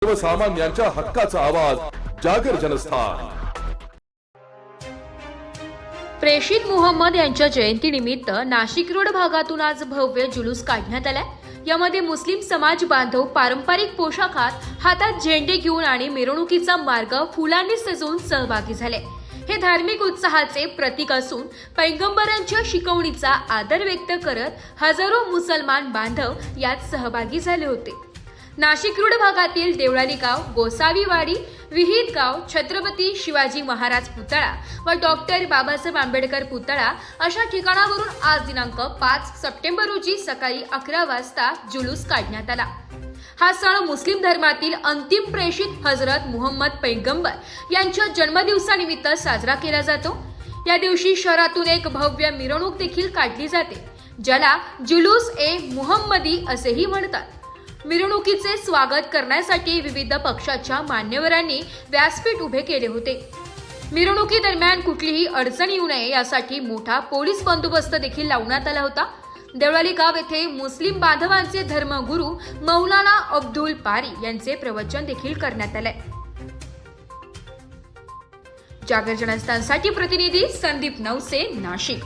सर्वसामान्यांच्या हक्काचा आवाज जागर जनस्थान। प्रेषित मुहम्मद यांच्या जयंतीनिमित्त नाशिक रोड भागातून आज भव्य जुलूस काढण्यात आला। यामध्ये मुस्लिम समाज बांधव पारंपरिक पोशाखात हातात झेंडे घेऊन आणि मिरवणुकीचा मार्ग फुलांनी सजवून सहभागी झाले। हे धार्मिक उत्साहाचे प्रतीक असून पैगंबरांच्या शिकवणीचा आदर व्यक्त करत हजारो मुसलमान बांधव यात सहभागी झाले होते। नाशिक रोड भागातील देवळाली गाव, गोसावीवाडी, विहित गाव, छत्रपती शिवाजी महाराज पुतळा व डॉक्टर बाबासाहेब आंबेडकर पुतळा अशा ठिकाणावरून आज दिनांक 5 सप्टेंबर रोजी सकाळी 11 वाजता जुलूस काढण्यात आला। हा सण मुस्लिम धर्मातील अंतिम प्रेषित हजरत मुहम्मद पैगंबर यांच्या जन्मदिवसानिमित्त साजरा केला जातो। या दिवशी शहरातून एक भव्य मिरवणूक देखील काढली जाते, ज्याला जुलूस ए मुहम्मदी असेही म्हणतात। मिरवणुकीचे स्वागत करण्यासाठी विविध पक्षाच्या मान्यवरांनी व्यासपीठ उभे केले होते। मिरवणुकीदरम्यान कुठलीही अडचण येऊ नये यासाठी मोठा पोलीस बंदोबस्त देखील लावण्यात आला होता। देवळाली गाव येथे मुस्लिम बांधवांचे धर्मगुरू मौलाना अब्दुल पारी यांचे प्रवचन देखील करण्यात आले। जागर जनस्थानसाठी प्रतिनिधी संदीप नवसे, नाशिक।